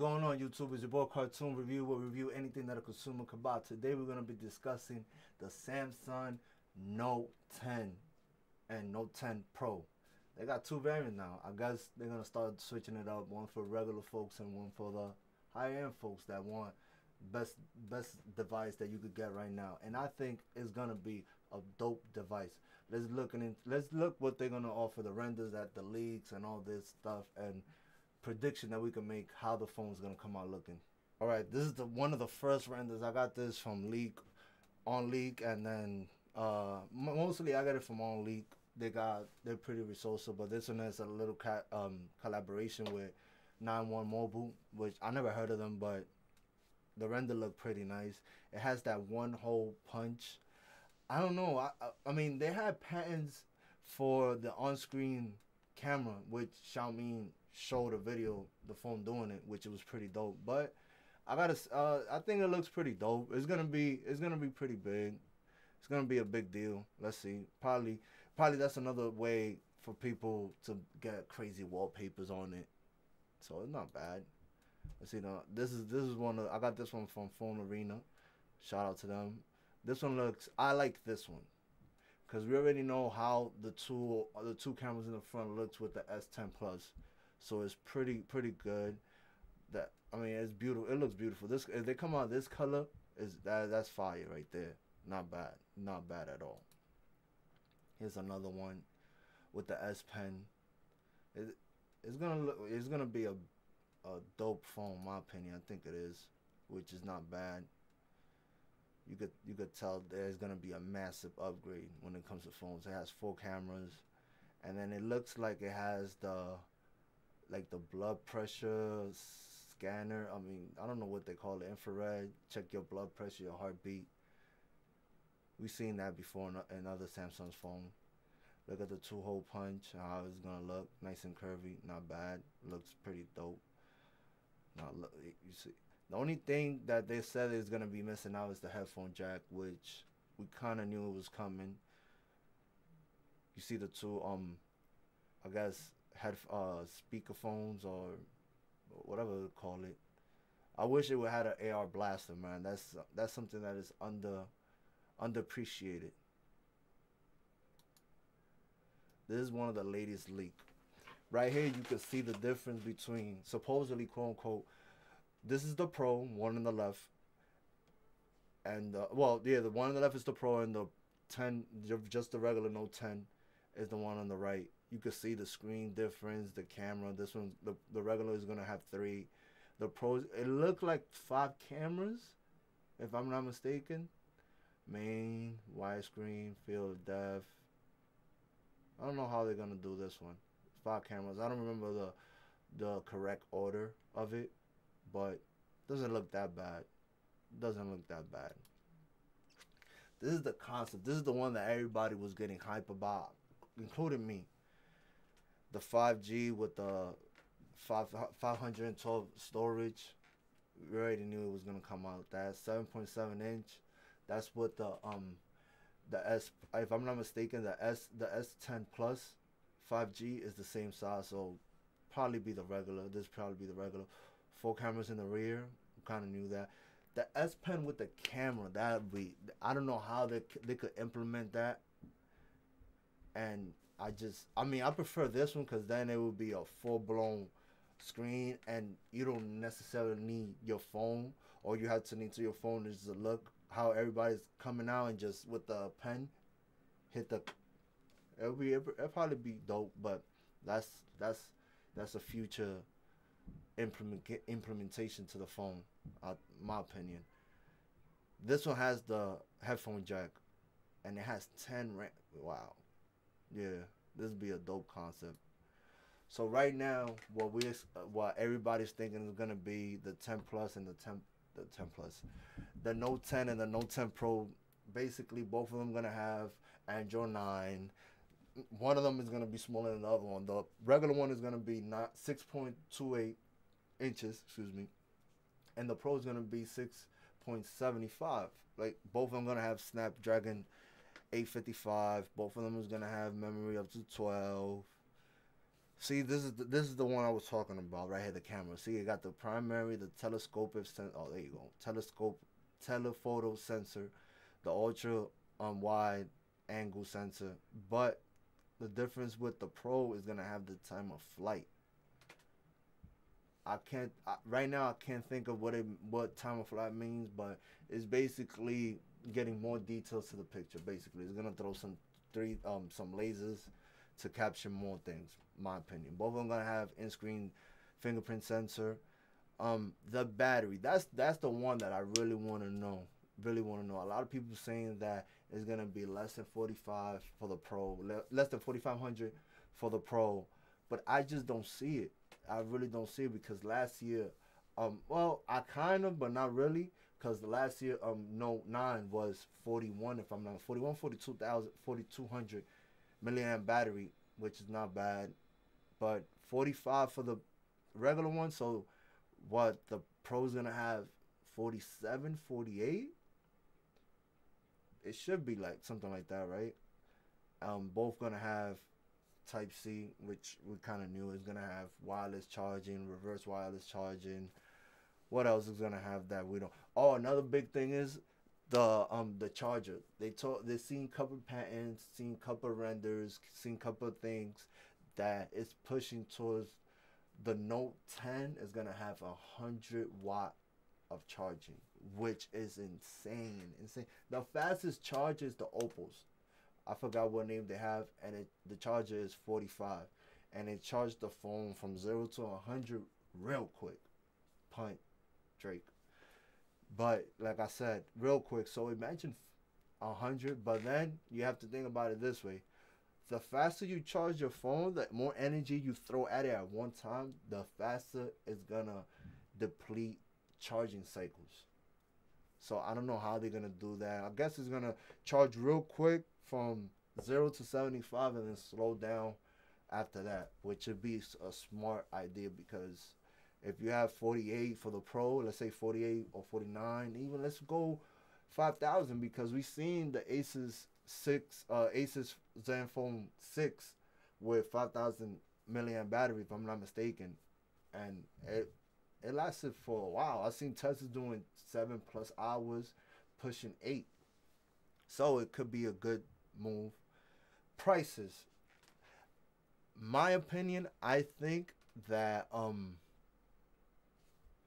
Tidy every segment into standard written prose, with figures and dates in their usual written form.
going on, YouTube? It's your boy Kartoon Review. We'll review anything that a consumer could buy. Today we're going to be discussing the Samsung Note 10 and Note 10 Pro. They got two variants now. I guess they're going to start switching it up. One for regular folks and one for the high-end folks that want best device that you could get right now. And I think it's going to be a dope device. Let's look what they're going to offer, the renders, at the leaks and all this stuff, and prediction that we can make how the phone is gonna come out looking. All right, this is one of the first renders. I got this from Leak, and then mostly I got it from On Leak. They're pretty resourceful, but this one has a little collaboration with 91 Mobile, which I never heard of them, but the render looked pretty nice. It has that one hole punch. I don't know. I mean, they had patents for the on-screen camera, which Xiaomi showed a video, the phone doing it, which it was pretty dope. But I think it looks pretty dope. It's gonna be pretty big. It's gonna be a big deal. Let's see. Probably that's another way for people to get crazy wallpapers on it. So it's not bad. Let's see. Now this is I got this one from Phone Arena. Shout out to them. This one I like this one, because we already know how the two cameras in the front looks with the S10 Plus. So it's pretty good. It's beautiful. It looks beautiful. If they come out this color, that's fire right there. Not bad at all. Here's another one with the S Pen. It's gonna be a dope phone, in my opinion. I think it is, which is not bad. You could tell there's gonna be a massive upgrade when it comes to phones. It has 4 cameras, and then it looks like it has the blood pressure scanner. I don't know what they call it, infrared. Check your blood pressure, your heartbeat. We've seen that before in other Samsung's phone. Look at the 2-hole punch, how it's gonna look, nice and curvy, not bad. Looks pretty dope. Now look, you see, the only thing that they said is gonna be missing out is the headphone jack, which we kind of knew it was coming. You see the two I guess speakerphones or whatever they call it. I wish it would have an AR blaster, man. That's something that is underappreciated. This is one of the latest leak. Right here you can see the difference between, supposedly, quote unquote, this is the Pro, one on the left, and the one on the left is the Pro, and the 10, just the regular Note 10, is the one on the right. You can see the screen difference, the camera. This one, the regular is gonna have 3. The Pros, it looked like 5 cameras, if I'm not mistaken. Main, widescreen, field of depth. I don't know how they're gonna do this one. 5 cameras. I don't remember the correct order of it, but it doesn't look that bad. This is the concept. This is the one that everybody was getting hype about, including me. The 5G with the 512 storage. We already knew it was gonna come out. That 7.7 inch. That's what the S. If I'm not mistaken, the S10 Plus 5G is the same size. So probably be the regular. This probably be the regular. 4 cameras in the rear. Kind of knew that. The S Pen with the camera, I don't know how they could implement that. And I prefer this one, because then it would be a full-blown screen, and you don't necessarily need your phone, or you have to need to your phone just to look how everybody's coming out, and just with the pen hit the. It'll probably be dope, but that's a future implementation to the phone, my opinion. This one has the headphone jack, and it has 10 RAM. Wow. Yeah, this would be a dope concept. So right now, what everybody's thinking is gonna be the 10 Plus and the 10 Plus, the Note 10 and the Note 10 Pro. Basically, both of them gonna have Android 9. One of them is gonna be smaller than the other one. The regular one is gonna be not 6.28 inches, excuse me, and the Pro is gonna be 6.75. Like, both of them gonna have See, this is the one I was talking about right here. The camera. See, it got the primary, the telescopic Oh, there you go. Telephoto sensor, the ultra wide angle sensor. But the difference with the Pro is gonna have the time of flight. I can't right now. I can't think of what time of flight means, but it's basically getting more details to the picture. Basically, it's gonna throw some lasers to capture more things. My opinion. Both of them gonna have in-screen fingerprint sensor. The battery. That's the one that I really want to know. Really want to know. A lot of people saying that it's gonna be less than 45 for the Pro, less than 4,500 for the Pro, but I just don't see it. I really don't see it because last year, well, I kind of, but not really, because the last year, Note 9 was 41, if I'm not 41, 4,200 milliamp battery, which is not bad, but 45 for the regular one. So, what the Pro's gonna have 47, 48? It should be like something like that, right? Both gonna have Type C, which we kind of knew is gonna have wireless charging, reverse wireless charging. What else is gonna have that we don't? Oh, another big thing is the charger. They seen couple patents, seen couple renders, seen couple things that is pushing towards the Note 10 is gonna have 100 watt of charging, which is insane, insane. The fastest charge is the Opals. I forgot what name they have, and the charger is 45, and it charged the phone from 0 to 100 real quick. Punt, Drake. But like I said, real quick. So imagine 100, but then you have to think about it this way: the faster you charge your phone, the more energy you throw at it at one time, the faster it's gonna deplete charging cycles. So I don't know how they're gonna do that. I guess it's gonna charge real quick from 0 to 75 and then slow down after that, which would be a smart idea because if you have 48 for the Pro, let's say 48 or 49, even let's go 5,000 because we've seen the Asus Zenfone 6 with 5,000 milliamp battery, if I'm not mistaken, and it lasted for a while. I've seen Teslas doing 7+ hours, pushing 8. So it could be a good move. Prices. My opinion, I think that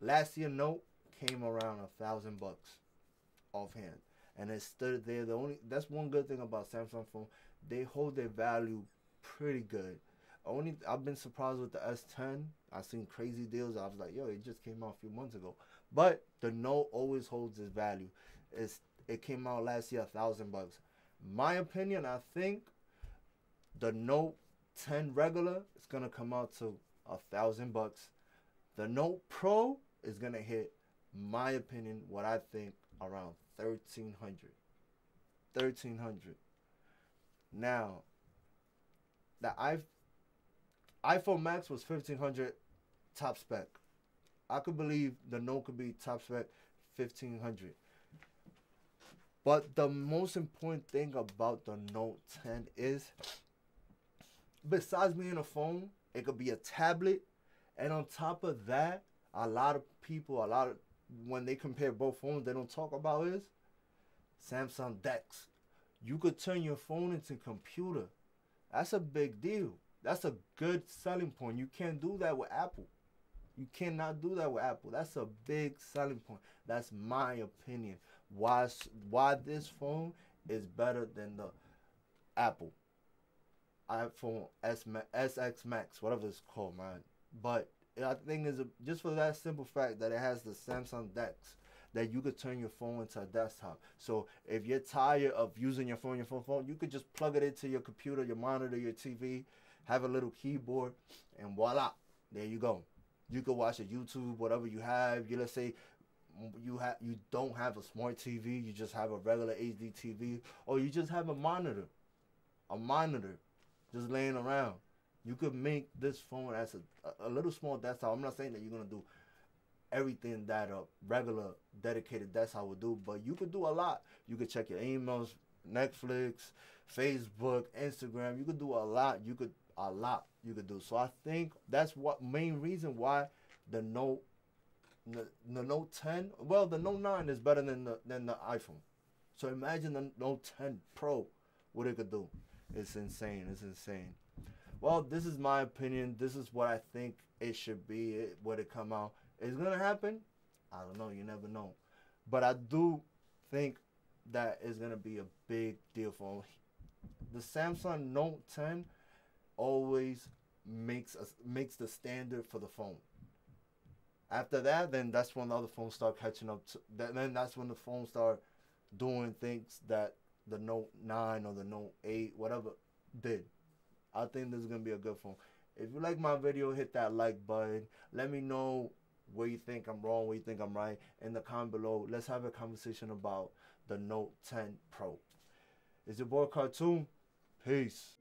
last year Note came around $1,000 offhand, and it stood there. That's one good thing about Samsung phone. They hold their value pretty good. Only I've been surprised with the S10. I've seen crazy deals. I was like, yo, it just came out a few months ago. But the Note always holds its value. It came out last year $1,000. My opinion, I think the Note 10 regular is gonna come out to $1,000. The Note Pro is gonna hit, my opinion, what I think around 1,300. 1,300. Now, the iPhone Max was 1,500 top spec. I could believe the Note could be top spec 1,500. But the most important thing about the Note 10 is, besides being a phone, it could be a tablet. And on top of that, when they compare both phones, they don't talk about is Samsung DeX. You could turn your phone into a computer. That's a big deal. That's a good selling point. You can't do that with Apple. You cannot do that with Apple. That's a big selling point. That's my opinion. Why this phone is better than the Apple iPhone SX Max, whatever it's called, man. But I think is just for that simple fact that it has the Samsung DeX, that you could turn your phone into a desktop. So if you're tired of using your phone, you could just plug it into your computer, your monitor, your TV, have a little keyboard, and voila, there you go. You could watch a YouTube, whatever you have. Let's say you don't have a smart TV, you just have a regular HD TV, or you just have a monitor just laying around. You could make this phone as a little small desktop. I'm not saying that you're gonna do everything that a regular dedicated desktop would do, but you could do a lot. You could check your emails, Netflix, Facebook, Instagram. You could do a lot. You could a lot you could do. So I think that's what main reason why the Note the Note 10. Well, the Note 9 is better than the iPhone. So imagine the Note 10 Pro, what it could do. It's insane. It's insane. Well, this is my opinion. This is what I think it should be. What it come out. It's gonna happen. I don't know. You never know. But I do think that it's gonna be a big deal for the Samsung Note 10. Always makes the standard for the phone. After that, then that's when the other phones start catching up. Then that's when the phones start doing things that the Note 9 or the Note 8, whatever, did. I think this is going to be a good phone. If you like my video, hit that like button. Let me know where you think I'm wrong, where you think I'm right. In the comment below, let's have a conversation about the Note 10 Pro. It's your boy Kartoon. Peace.